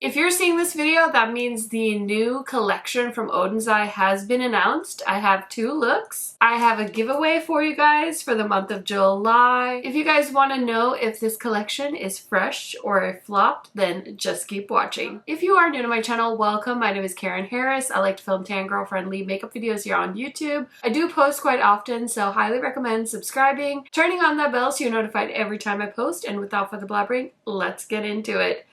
If you're seeing this video, that means the new collection from Oden's Eye has been announced. I have 2 looks. I have a giveaway for you guys for the month of July. If you guys want to know if this collection is fresh or a flop, then just keep watching. If you are new to my channel, welcome. My name is Karen Harris. I like to film tan girl friendly makeup videos here on YouTube. I do post quite often, so highly recommend subscribing, turning on that bell so you're notified every time I post, and without further blabbering, let's get into it.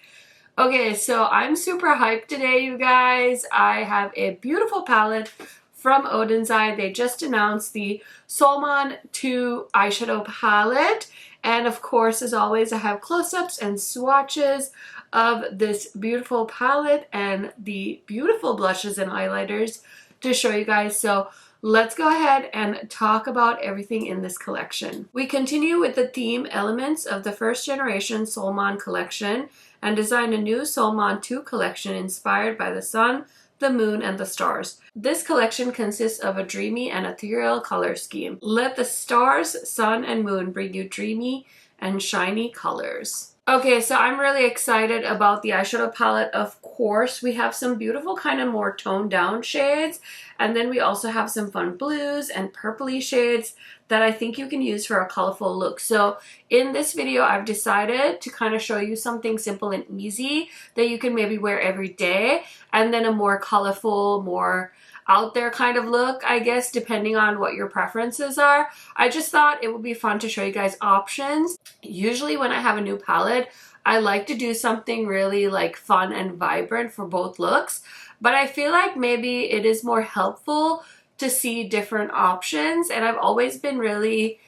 Okay, so I'm super hyped today, you guys. I have a beautiful palette from Oden's Eye. They just announced the Solmåne 2 eyeshadow palette. And of course, as always, I have close-ups and swatches of this beautiful palette and the beautiful blushes and highlighters to show you guys. So let's go ahead and talk about everything in this collection. We continue with the theme elements of the first generation Solmåne collection and design a new Solmåne 2 collection inspired by the sun, the moon, and the stars. This collection consists of a dreamy and ethereal color scheme. Let the stars, sun, and moon bring you dreamy and shiny colors. Okay, so I'm really excited about the eyeshadow palette. Of course, we have some beautiful kind of more toned down shades, and then we also have some fun blues and purpley shades that I think you can use for a colorful look. So in this video, I've decided to kind of show you something simple and easy that you can maybe wear every day, and then a more colorful, more out there kind of look, I guess, depending on what your preferences are. I just thought it would be fun to show you guys options. Usually when I have a new palette, I like to do something really like fun and vibrant for both looks, but I feel like maybe it is more helpful to see different options, and I've always been really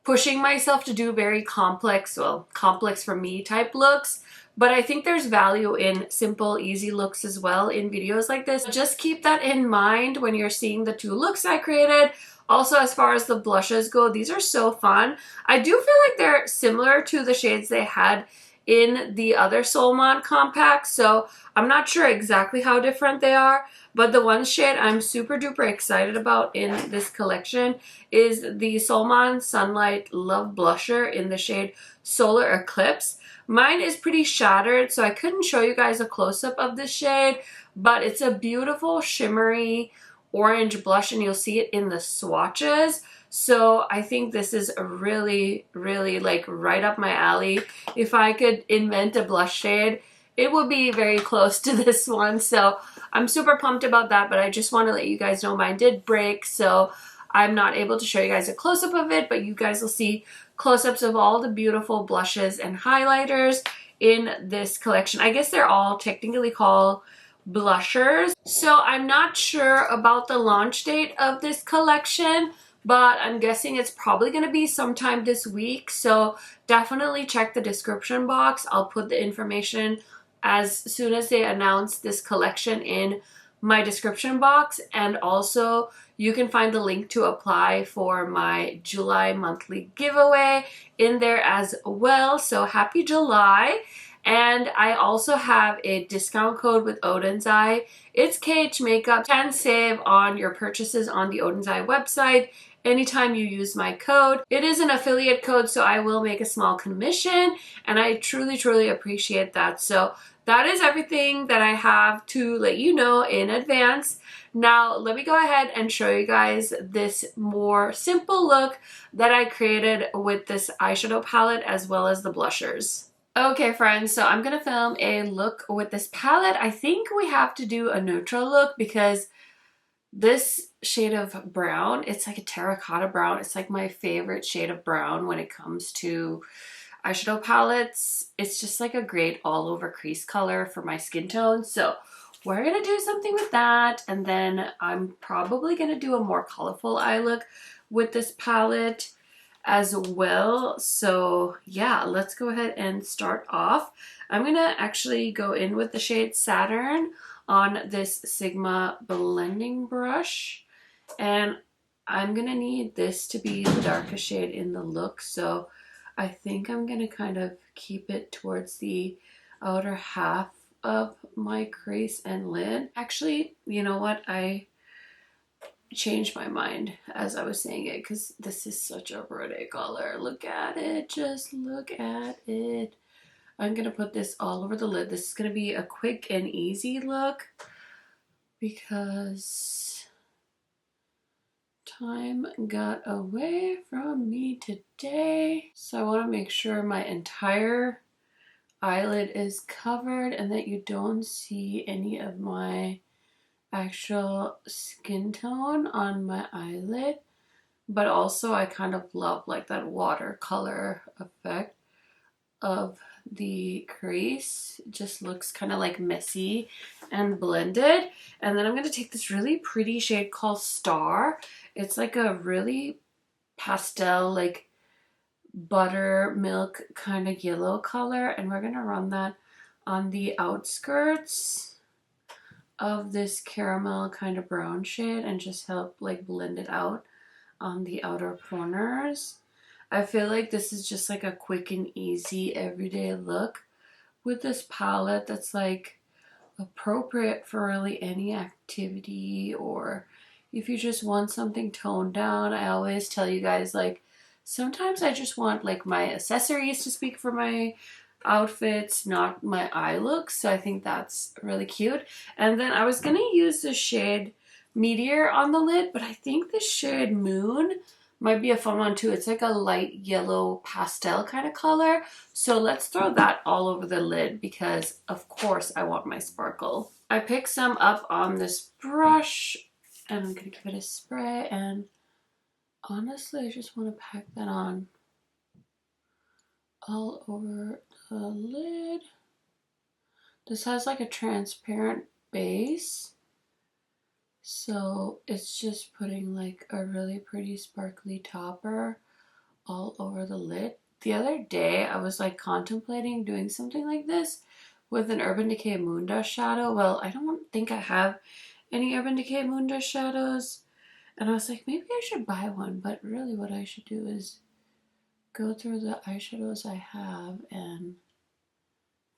pushing myself to do very complex, well, complex for me type looks. But I think there's value in simple, easy looks as well in videos like this. Just keep that in mind when you're seeing the 2 looks I created. Also, as far as the blushes go, these are so fun. I do feel like they're similar to the shades they had in the other Solmåne compacts, so I'm not sure exactly how different they are, but the one shade I'm super duper excited about in this collection is the Solmåne Sunlight Love Blusher in the shade Solar Eclipse. Mine is pretty shattered, so I couldn't show you guys a close-up of this shade, but it's a beautiful shimmery orange blush, and you'll see it in the swatches. So I think this is a really, really like right up my alley. If I could invent a blush shade, it would be very close to this one. So I'm super pumped about that, but I just want to let you guys know mine did break, so I'm not able to show you guys a close-up of it, but you guys will see close-ups of all the beautiful blushes and highlighters in this collection. I guess they're all technically called blushers. So I'm not sure about the launch date of this collection, but I'm guessing it's probably going to be sometime this week. So definitely check the description box. I'll put the information as soon as they announce this collection in my description box, and also you can find the link to apply for my July monthly giveaway in there as well. So happy July. And I also have a discount code with Oden's Eye. It's KH Makeup. 10 save on your purchases on the Oden's Eye website anytime you use my code. It is an affiliate code, so I will make a small commission, and I truly, truly appreciate that. So that is everything that I have to let you know in advance. Now, let me go ahead and show you guys this more simple look that I created with this eyeshadow palette as well as the blushers. Okay, friends, so I'm going to film a look with this palette. I think we have to do a neutral look because this shade of brown, it's like a terracotta brown. It's like my favorite shade of brown when it comes to eyeshadow palettes. It's just like a great all over crease color for my skin tone. So we're going to do something with that. And then I'm probably going to do a more colorful eye look with this palette as well. So yeah, let's go ahead and start off. I'm going to actually go in with the shade Saturn on this Sigma blending brush, and I'm gonna need this to be the darkest shade in the look, so I think I'm gonna kind of keep it towards the outer half of my crease and lid. Actually, you know what, I changed my mind as I was saying it because this is such a pretty color. Look at it, just look at it. I'm gonna put this all over the lid. This is gonna be a quick and easy look because time got away from me today. So I want to make sure my entire eyelid is covered and that you don't see any of my actual skin tone on my eyelid. But also I kind of love like that watercolor effect of the crease. It just looks kind of like messy and blended. And then I'm going to take this really pretty shade called Star. It's like a really pastel, like buttermilk kind of yellow color, and we're going to run that on the outskirts of this caramel kind of brown shade and just help like blend it out on the outer corners. I feel like this is just like a quick and easy everyday look with this palette that's like appropriate for really any activity, or if you just want something toned down. I always tell you guys, like, sometimes I just want like my accessories to speak for my outfits, not my eye look. So I think that's really cute. And then I was gonna use the shade Meteor on the lid, but I think the shade Moon might be a fun one too. It's like a light yellow pastel kind of color. So let's throw that all over the lid because of course I want my sparkle. I picked some up on this brush and I'm gonna give it a spray, and honestly I just want to pack that on all over the lid. This has like a transparent base, so it's just putting like a really pretty sparkly topper all over the lid. The other day I was like contemplating doing something like this with an Urban Decay Moon Dust shadow. Well, I don't think I have any Urban Decay Moon Dust shadows, and I was like, maybe I should buy one, but really what I should do is go through the eyeshadows I have and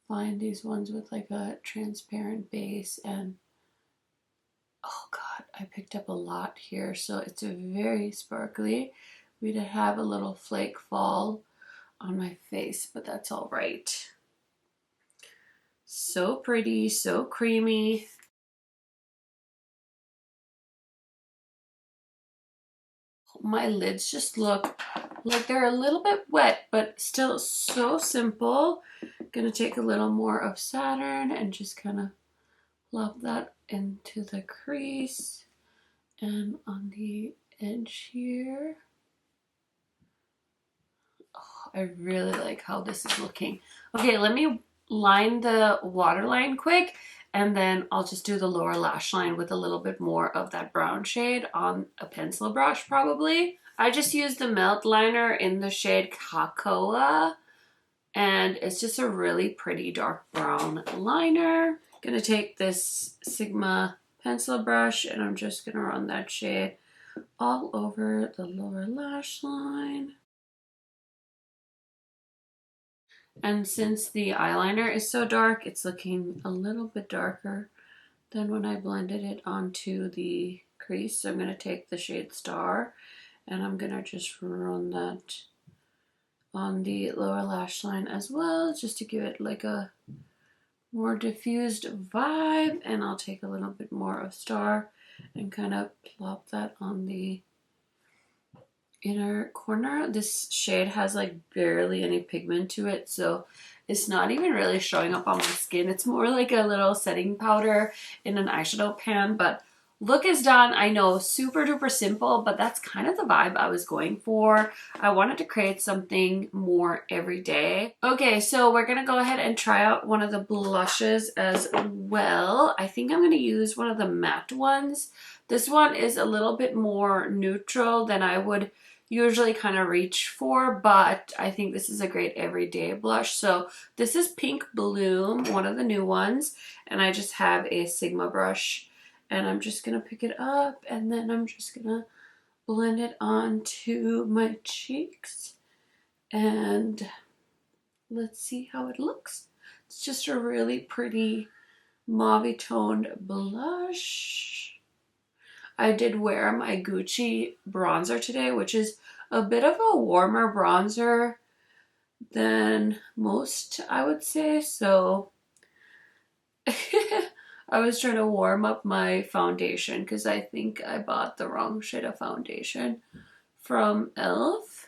find these ones with like a transparent base. And oh god, I picked up a lot here, so it's very sparkly. We did have a little flake fall on my face, but that's all right. So pretty, so creamy. My lids just look like they're a little bit wet, but still so simple. Gonna take a little more of Saturn and just kind of plop that into the crease and on the edge here. Oh, I really like how this is looking. Okay, let me line the waterline quick, and then I'll just do the lower lash line with a little bit more of that brown shade on a pencil brush probably. I just used the melt liner in the shade Cocoa, and it's just a really pretty dark brown liner. Gonna take this Sigma pencil brush and I'm just gonna run that shade all over the lower lash line. And since the eyeliner is so dark, it's looking a little bit darker than when I blended it onto the crease. So I'm going to take the shade Star and I'm going to just run that on the lower lash line as well, just to give it like a more diffused vibe. And I'll take a little bit more of Star and kind of plop that on the inner corner. This shade has like barely any pigment to it, so it's not even really showing up on my skin. It's more like a little setting powder in an eyeshadow pan, but look is done. I know, super duper simple, but that's kind of the vibe I was going for. I wanted to create something more everyday. Okay, so we're gonna go ahead and try out one of the blushes as well. I think I'm gonna use one of the matte ones. This one is a little bit more neutral than I would usually kind of reach for, but I think this is a great everyday blush. So this is Pink Bloom, one of the new ones, and I just have a Sigma brush, and I'm just gonna pick it up and then I'm just gonna blend it onto my cheeks, and let's see how it looks. It's just a really pretty mauve toned blush. I did wear my Gucci bronzer today, which is a bit of a warmer bronzer than most, I would say. So I was trying to warm up my foundation because I think I bought the wrong shade of foundation from e.l.f.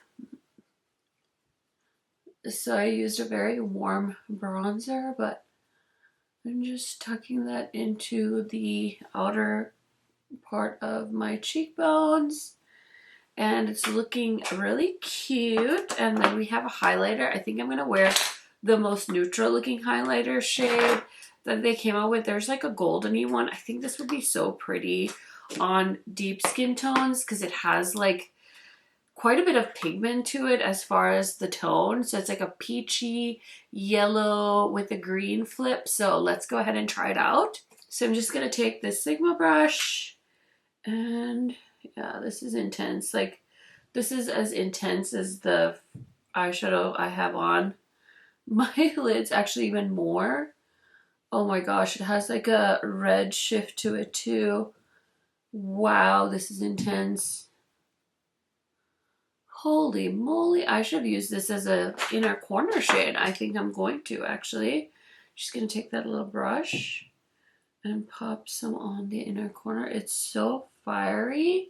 So I used a very warm bronzer, but I'm just tucking that into the outer part of my cheekbones. And it's looking really cute. And then we have a highlighter. I think I'm going to wear the most neutral looking highlighter shade that they came out with. There's like a goldeny one. I think this would be so pretty on deep skin tones because it has like quite a bit of pigment to it as far as the tone. So it's like a peachy yellow with a green flip. So let's go ahead and try it out. So I'm just going to take this Sigma brush and yeah, this is intense. Like this is as intense as the eyeshadow I have on my lids, actually even more. Oh my gosh, it has like a red shift to it too. Wow, this is intense. Holy moly, I should have used this as a inner corner shade. I think I'm going to actually. Just gonna take that little brush and pop some on the inner corner. It's so fiery.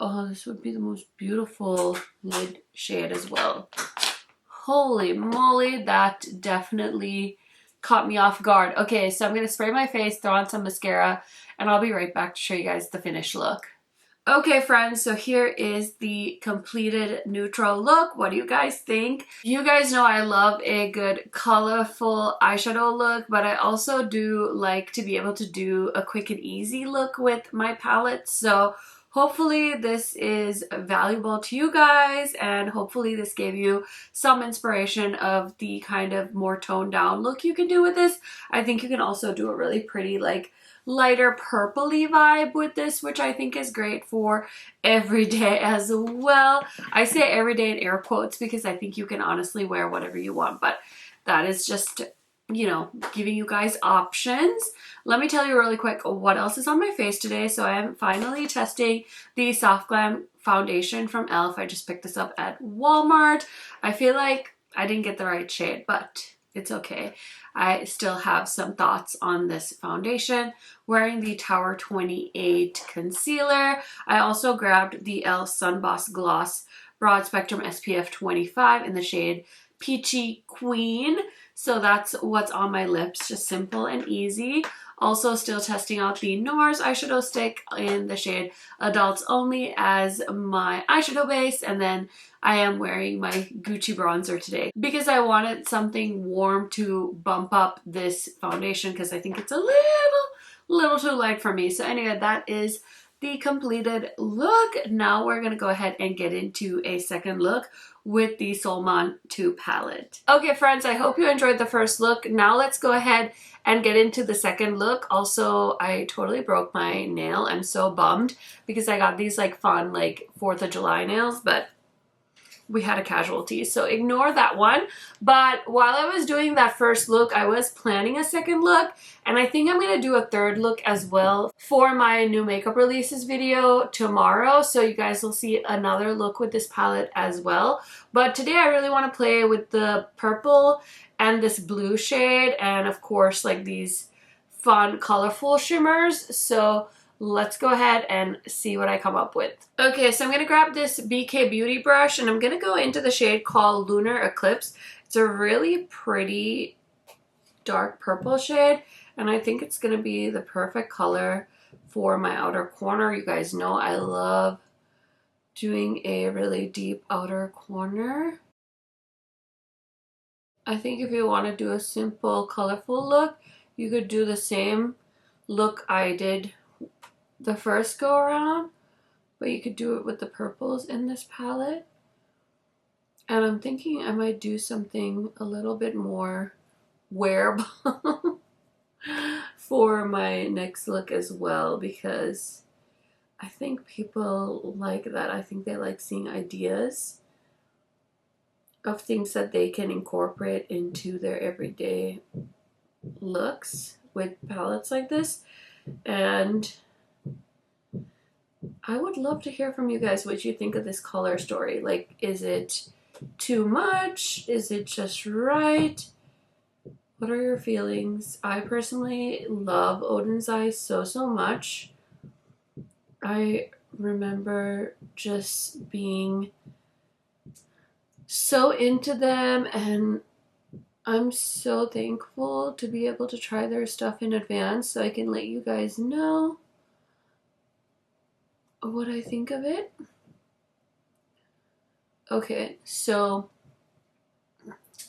Oh, this would be the most beautiful lid shade as well. Holy moly, that definitely caught me off guard. Okay, so I'm gonna spray my face, throw on some mascara, and I'll be right back to show you guys the finished look. Okay friends, so here is the completed neutral look. What do you guys think? You guys know I love a good colorful eyeshadow look, but I also do like to be able to do a quick and easy look with my palette. So hopefully this is valuable to you guys, and hopefully this gave you some inspiration of the kind of more toned down look you can do with this. I think you can also do a really pretty like lighter purpley vibe with this, which I think is great for everyday as well. I say everyday in air quotes because I think you can honestly wear whatever you want, but that is just, you know, giving you guys options. Let me tell you really quick what else is on my face today. So I am finally testing the Soft Glam foundation from e.l.f. I just picked this up at Walmart. I feel like I didn't get the right shade, but it's okay. I still have some thoughts on this foundation. Wearing the Tower 28 concealer. I also grabbed the e.l.f. Sun Boss Gloss Broad Spectrum SPF 25 in the shade Peachy Queen. So that's what's on my lips, just simple and easy. Also still testing out the NARS eyeshadow stick in the shade Adults Only as my eyeshadow base, and then I am wearing my Gucci bronzer today because I wanted something warm to bump up this foundation because I think it's a little too light for me. So anyway, that is the completed look. Now we're gonna go ahead and get into a second look with the Solmåne 2 palette. Okay friends, I hope you enjoyed the first look. Now let's go ahead and get into the second look. Also, I totally broke my nail. I'm so bummed because I got these like fun like 4th of July nails, but we had a casualty, so ignore that one. But while I was doing that first look, I was planning a second look, and I think I'm gonna do a third look as well for my new makeup releases video tomorrow, so you guys will see another look with this palette as well. But today I really want to play with the purple and this blue shade, and of course like these fun colorful shimmers. So let's go ahead and see what I come up with. Okay, so I'm going to grab this BK Beauty brush and I'm going to go into the shade called Lunar Eclipse. It's a really pretty dark purple shade, and I think it's going to be the perfect color for my outer corner. You guys know I love doing a really deep outer corner. I think if you want to do a simple colorful look, you could do the same look I did the first go around, but you could do it with the purples in this palette. And I'm thinking I might do something a little bit more wearable for my next look as well, because I think people like that. I think they like seeing ideas of things that they can incorporate into their everyday looks with palettes like this. And I would love to hear from you guys what you think of this color story. Like, is it too much? Is it just right? What are your feelings? I personally love Oden's eyes so much. I remember just being so into them, and I'm so thankful to be able to try their stuff in advance so I can let you guys know what I think of it. Okay, so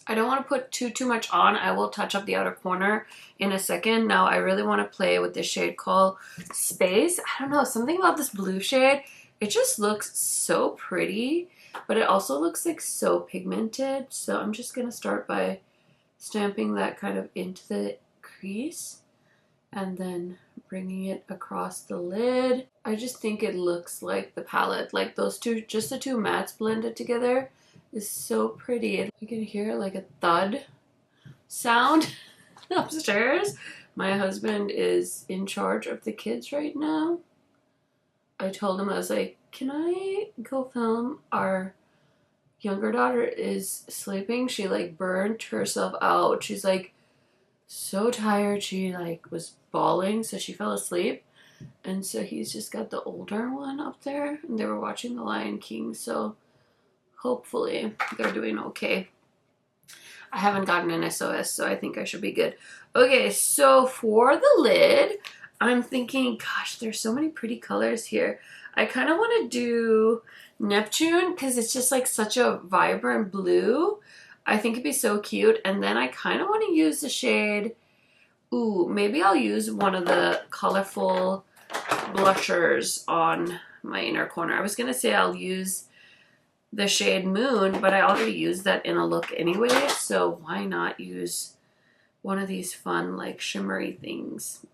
I don't want to put too much on. I will touch up the outer corner in a second. Now I really want to play with this shade called Space. I don't know, something about this blue shade, it just looks so pretty, but it also looks like so pigmented. So I'm just going to start by stamping that kind of into the crease and then bringing it across the lid. I just think it looks like the palette, like those two, just the two mattes blended together is so pretty. You can hear like a thud sound upstairs. My husband is in charge of the kids right now. I told him, I was like, can I go film? Our younger daughter is sleeping. She like burnt herself out. She's like so tired. She like was bawling, so she fell asleep. And so he's just got the older one up there, and they were watching The Lion King, so hopefully they're doing okay. I haven't gotten an SOS, so I think I should be good. Okay, so for the lid, I'm thinking, gosh, there's so many pretty colors here. I kind of want to do Neptune because it's just like such a vibrant blue. I think it'd be so cute. And then I kind of want to use the shade, ooh, maybe I'll use one of the colorful blushers on my inner corner. I was going to say I'll use the shade Moon, but I already used that in a look anyway, so why not use one of these fun like shimmery things.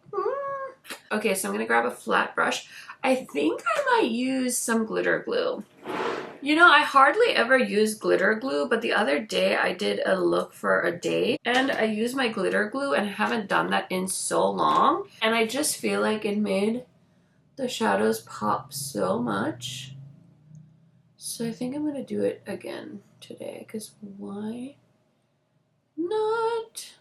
Okay, so I'm gonna grab a flat brush. I think I might use some glitter glue. You know, I hardly ever use glitter glue, but the other day I did a look for a day and I used my glitter glue, and I haven't done that in so long, and I just feel like it made the shadows pop so much. So I think I'm going to do it again today, because why not?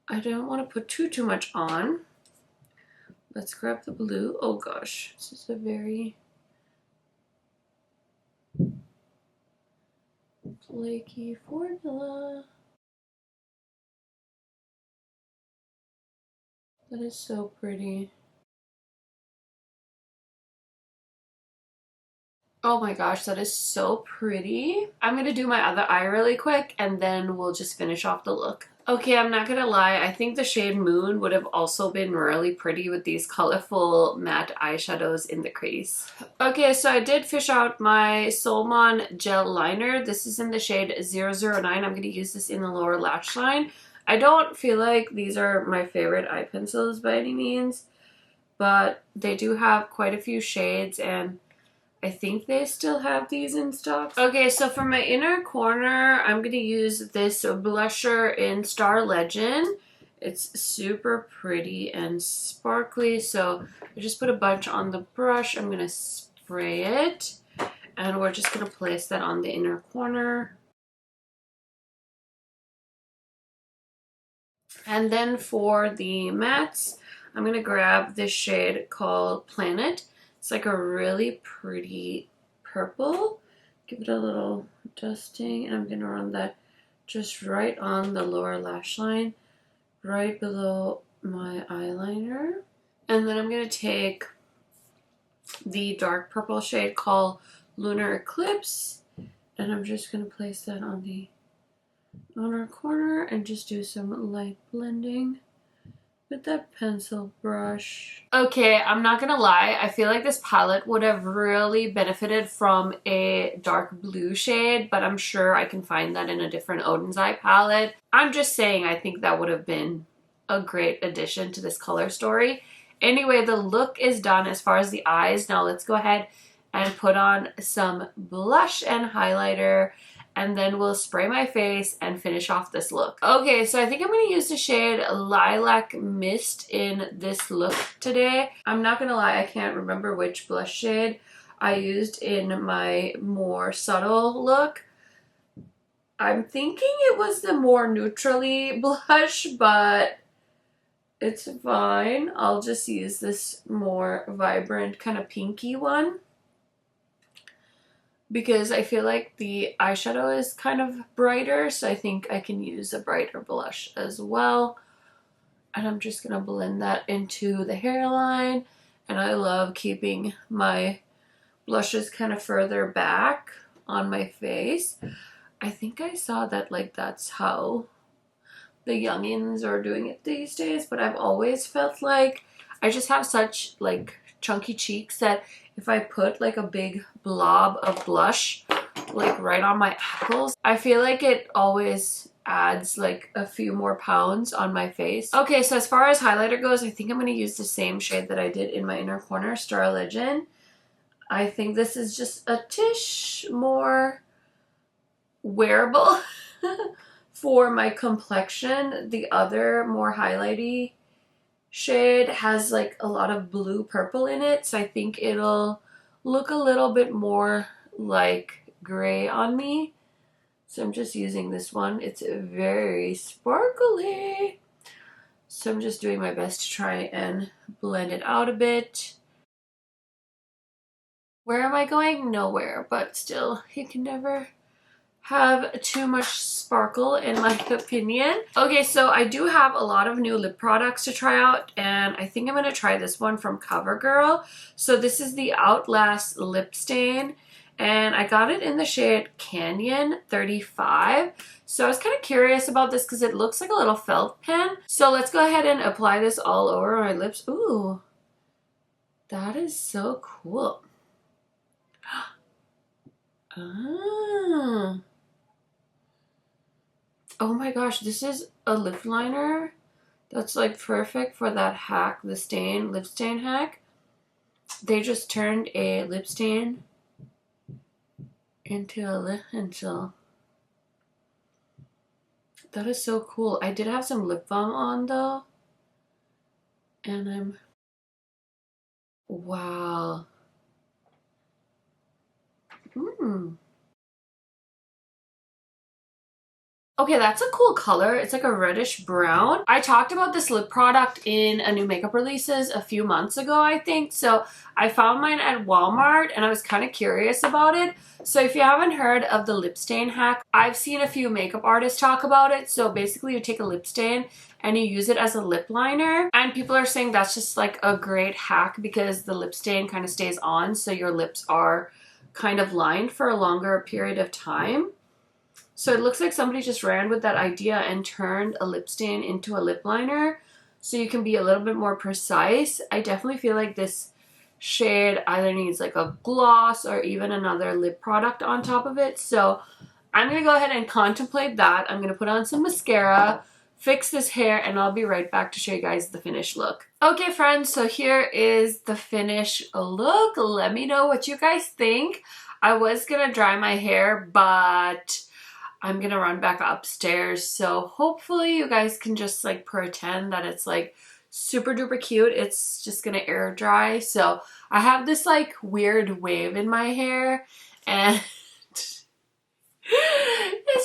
I don't want to put too much on. Let's grab the blue. Oh gosh, this is a very flaky formula. That is so pretty. Oh my gosh, that is so pretty. I'm gonna do my other eye really quick and then we'll just finish off the look. Okay, I'm not gonna lie, I think the shade Moon would have also been really pretty with these colorful matte eyeshadows in the crease. Okay, so I did fish out my Solmåne gel liner. This is in the shade 009. I'm gonna use this in the lower lash line. I don't feel like these are my favorite eye pencils by any means, but they do have quite a few shades, and I think they still have these in stock. Okay, so for my inner corner, I'm going to use this blusher in Star Legend. It's super pretty and sparkly, so I just put a bunch on the brush. I'm going to spray it, and we're just going to place that on the inner corner. And then for the mattes, I'm going to grab this shade called Planet. It's like a really pretty purple. Give it a little dusting, and I'm going to run that just right on the lower lash line, right below my eyeliner. And then I'm going to take the dark purple shade called Lunar Eclipse, and I'm just going to place that on the outer corner and just do some light blending with that pencil brush. Okay, I'm not gonna lie, I feel like this palette would have really benefited from a dark blue shade, but I'm sure I can find that in a different Oden's Eye palette. I'm just saying, I think that would have been a great addition to this color story. Anyway, the look is done as far as the eyes. Now let's go ahead and put on some blush and highlighter, and then we'll spray my face and finish off this look. Okay, so I think I'm going to use the shade Lilac Mist in this look today. I'm not going to lie, I can't remember which blush shade I used in my more subtle look. I'm thinking it was the more neutrally blush, but it's fine. I'll just use this more vibrant kind of pinky one because I feel like the eyeshadow is kind of brighter, so I think I can use a brighter blush as well. And I'm just gonna blend that into the hairline. And I love keeping my blushes kind of further back on my face. I think I saw that like that's how the youngins are doing it these days, but I've always felt like I just have such like chunky cheeks that if I put like a big blob of blush like right on my ankles, I feel like it always adds like a few more pounds on my face. Okay, so as far as highlighter goes, I think I'm going to use the same shade that I did in my inner corner, Star Legend. I think this is just a tish more wearable for my complexion. The other more highlighty shade has like a lot of blue purple in it, so I think it'll look a little bit more like gray on me. So I'm just using this one. It's very sparkly. So I'm just doing my best to try and blend it out a bit. Where am I going? Nowhere, but still, you can never have too much sparkle in my opinion. Okay, so I do have a lot of new lip products to try out, and I think I'm going to try this one from CoverGirl. So this is the Outlast Lip Stain, and I got it in the shade Canyon 35. So I was kind of curious about this because it looks like a little felt pen. So let's go ahead and apply this all over my lips. Ooh, that is so cool. Ah. Oh my gosh, this is a lip liner that's like perfect for that hack, the stain, lip stain hack. They just turned a lip stain into a lip pencil. That is so cool. I did have some lip balm on though. And wow. Okay, that's a cool color. It's like a reddish brown. I talked about this lip product in a new makeup releases a few months ago, I think. So I found mine at Walmart and I was kind of curious about it. So if you haven't heard of the lip stain hack, I've seen a few makeup artists talk about it. So basically you take a lip stain and you use it as a lip liner. And people are saying that's just like a great hack because the lip stain kind of stays on. So your lips are kind of lined for a longer period of time. So it looks like somebody just ran with that idea and turned a lip stain into a lip liner so you can be a little bit more precise. I definitely feel like this shade either needs like a gloss or even another lip product on top of it. So I'm going to go ahead and contemplate that. I'm going to put on some mascara, fix this hair, and I'll be right back to show you guys the finished look. Okay friends, so here is the finished look. Let me know what you guys think. I was going to dry my hair, but I'm gonna run back upstairs, so hopefully you guys can just like pretend that it's like super duper cute. It's just gonna air dry. So I have this like weird wave in my hair and it's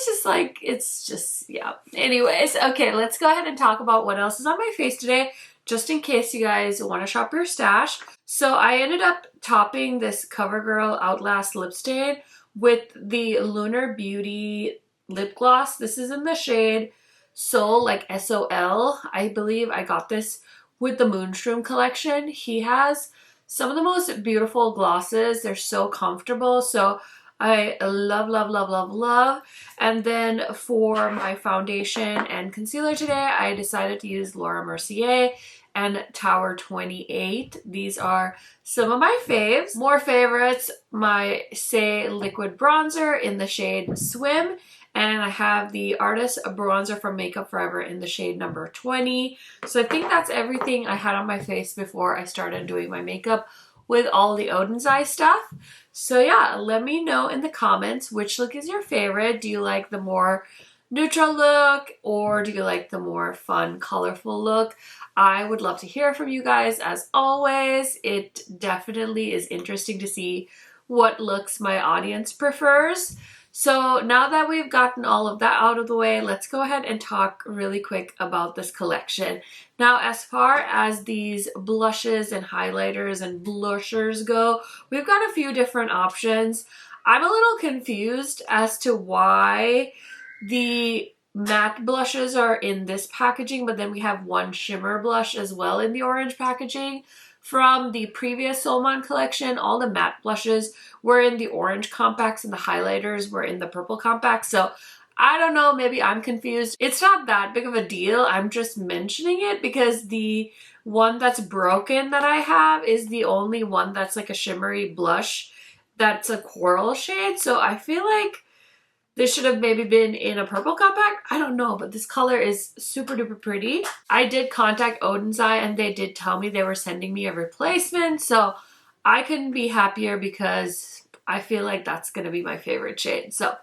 just like, it's just, yeah. Anyways, okay, let's go ahead and talk about what else is on my face today, just in case you guys want to shop your stash. So I ended up topping this CoverGirl Outlast lip stain with the Lunar Beauty lip gloss. This is in the shade Soul, like S-O-L. I believe I got this with the Moonstrom collection. He has some of the most beautiful glosses. They're so comfortable. So I love, love, love, love, love. And then for my foundation and concealer today, I decided to use Laura Mercier and Tower 28. These are some of my faves. More favorites, my Say Liquid Bronzer in the shade Swim. And I have the Artist Bronzer from Makeup Forever in the shade number 20. So I think that's everything I had on my face before I started doing my makeup with all the Oden's Eye stuff. So yeah, let me know in the comments which look is your favorite. Do you like the more neutral look, or do you like the more fun, colorful look? I would love to hear from you guys as always. It definitely is interesting to see what looks my audience prefers. So now that we've gotten all of that out of the way, let's go ahead and talk really quick about this collection. Now, as far as these blushes and highlighters and blushers go, we've got a few different options. I'm a little confused as to why the matte blushes are in this packaging, but then we have one shimmer blush as well in the orange packaging. From the previous Solmåne collection, all the matte blushes were in the orange compacts and the highlighters were in the purple compacts. So I don't know, maybe I'm confused. It's not that big of a deal. I'm just mentioning it because the one that's broken that I have is the only one that's like a shimmery blush that's a coral shade. So I feel like this should have maybe been in a purple compact. I don't know, but this color is super duper pretty. I did contact Oden's Eye and they did tell me they were sending me a replacement. So I couldn't be happier because I feel like that's going to be my favorite shade. So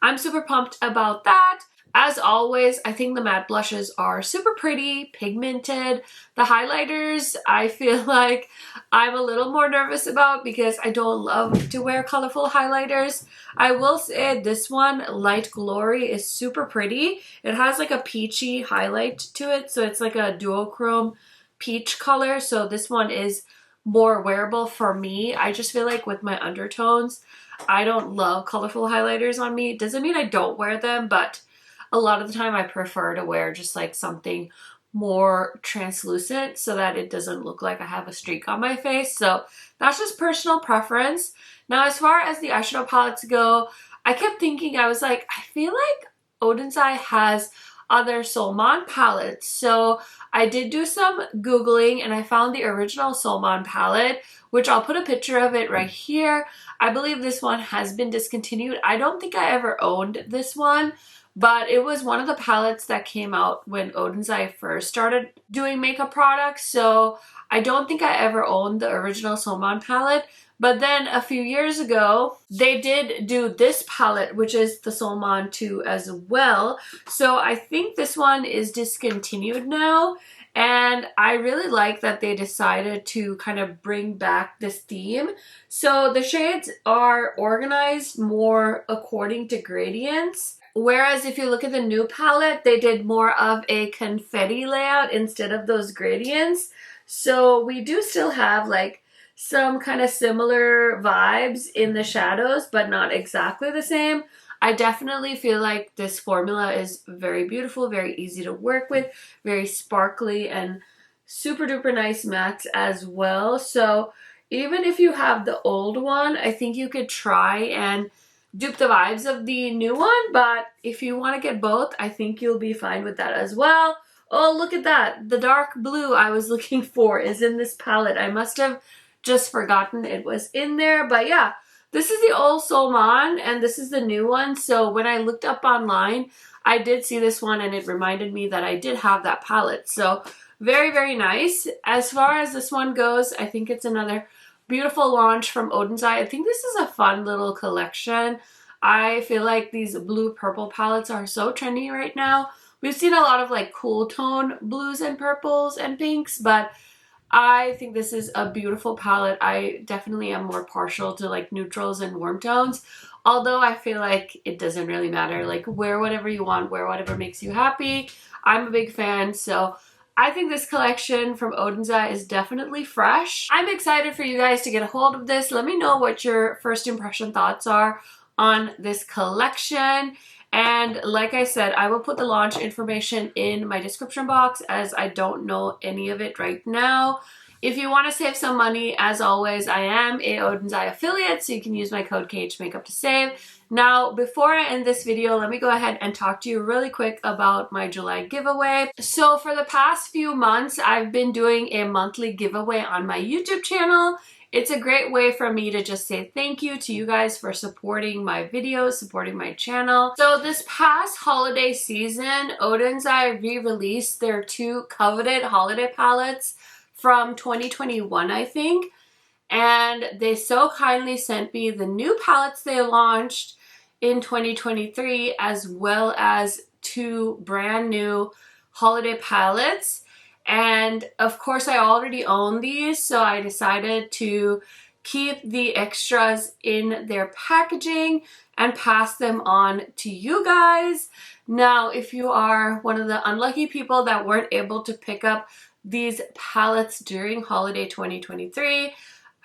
I'm super pumped about that. As always, I think the matte blushes are super pretty, pigmented. The highlighters, I feel like I'm a little more nervous about because I don't love to wear colorful highlighters. I will say this one, Light Glory, is super pretty. It has like a peachy highlight to it, so it's like a duochrome peach color. So this one is more wearable for me. I just feel like with my undertones, I don't love colorful highlighters on me. It doesn't mean I don't wear them, but a lot of the time I prefer to wear just like something more translucent so that it doesn't look like I have a streak on my face. So that's just personal preference. Now, as far as the eyeshadow palettes go, I kept thinking, I was like, I feel like Oden's Eye has other Solmåne palettes. So I did do some Googling and I found the original Solmåne palette, which I'll put a picture of it right here. I believe this one has been discontinued. I don't think I ever owned this one, but it was one of the palettes that came out when Oden's Eye first started doing makeup products. So I don't think I ever owned the original Solmåne palette. But then a few years ago, they did do this palette, which is the Solmåne 2 as well. So I think this one is discontinued now. And I really like that they decided to kind of bring back this theme. So the shades are organized more according to gradients. Whereas if you look at the new palette, they did more of a confetti layout instead of those gradients. So we do still have like some kind of similar vibes in the shadows, but not exactly the same. I definitely feel like this formula is very beautiful, very easy to work with, very sparkly, and super duper nice mattes as well. So even if you have the old one, I think you could try and dupe the vibes of the new one, but if you want to get both, I think you'll be fine with that as well. Oh, look at that. The dark blue I was looking for is in this palette. I must have just forgotten it was in there, but yeah, this is the old Solmåne and this is the new one. So when I looked up online, I did see this one and it reminded me that I did have that palette. So very, very nice. As far as this one goes, I think it's another beautiful launch from Oden's Eye. I think this is a fun little collection. I feel like these blue purple palettes are so trendy right now. We've seen a lot of like cool tone blues and purples and pinks, but I think this is a beautiful palette. I definitely am more partial to like neutrals and warm tones, although I feel like it doesn't really matter. Like wear whatever you want, wear whatever makes you happy. I'm a big fan, so I think this collection from Oden's Eye is definitely fresh. I'm excited for you guys to get a hold of this. Let me know what your first impression thoughts are on this collection. And like I said, I will put the launch information in my description box as I don't know any of it right now. If you want to save some money, as always, I am a Oden's Eye affiliate, so you can use my code KHMakeup to save. Now, before I end this video, let me go ahead and talk to you really quick about my July giveaway. So for the past few months, I've been doing a monthly giveaway on my YouTube channel. It's a great way for me to just say thank you to you guys for supporting my videos, supporting my channel. So this past holiday season, Oden's Eye re-released their two coveted holiday palettes from 2021, I think. And they so kindly sent me the new palettes they launched in 2023, as well as 2 brand new holiday palettes. And of course I already own these, so I decided to keep the extras in their packaging and pass them on to you guys. Now, if you are one of the unlucky people that weren't able to pick up these palettes during holiday 2023,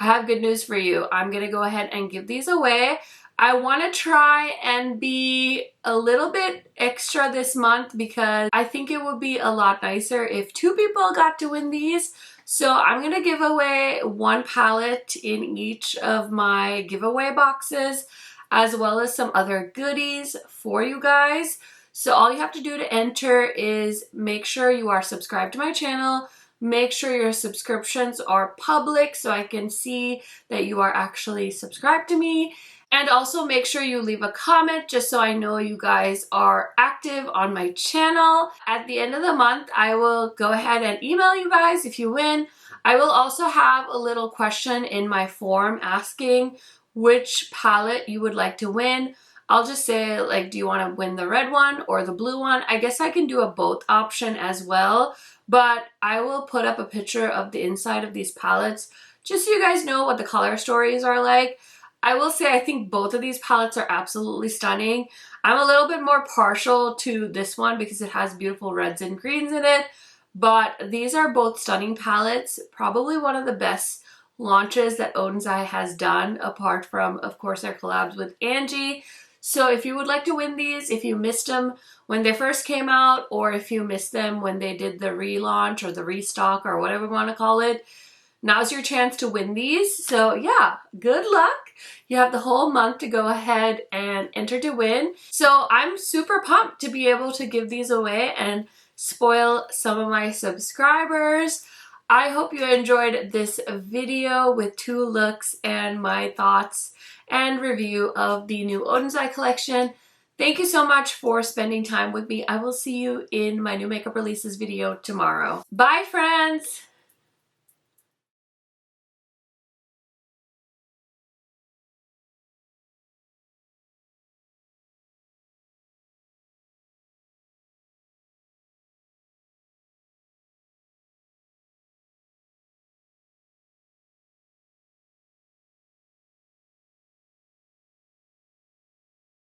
I have good news for you. I'm gonna go ahead and give these away. I want to try and be a little bit extra this month because I think it would be a lot nicer if 2 people got to win these. So I'm going to give away 1 palette in each of my giveaway boxes, as well as some other goodies for you guys. So all you have to do to enter is make sure you are subscribed to my channel. Make sure your subscriptions are public so I can see that you are actually subscribed to me. And also make sure you leave a comment just so I know you guys are active on my channel. At the end of the month, I will go ahead and email you guys if you win. I will also have a little question in my form asking which palette you would like to win. I'll just say, like, do you want to win the red one or the blue one? I guess I can do a both option as well, but I will put up a picture of the inside of these palettes just so you guys know what the color stories are like. I will say I think both of these palettes are absolutely stunning. I'm a little bit more partial to this one because it has beautiful reds and greens in it, but these are both stunning palettes. Probably one of the best launches that Oden's Eye has done, apart from, of course, their collabs with Angie. So if you would like to win these, if you missed them when they first came out, or if you missed them when they did the relaunch or the restock or whatever you want to call it, now's your chance to win these. So yeah, good luck. You have the whole month to go ahead and enter to win. So I'm super pumped to be able to give these away and spoil some of my subscribers. I hope you enjoyed this video with 2 looks and my thoughts and review of the new Oden's Eye collection. Thank you so much for spending time with me. I will see you in my new makeup releases video tomorrow. Bye, friends!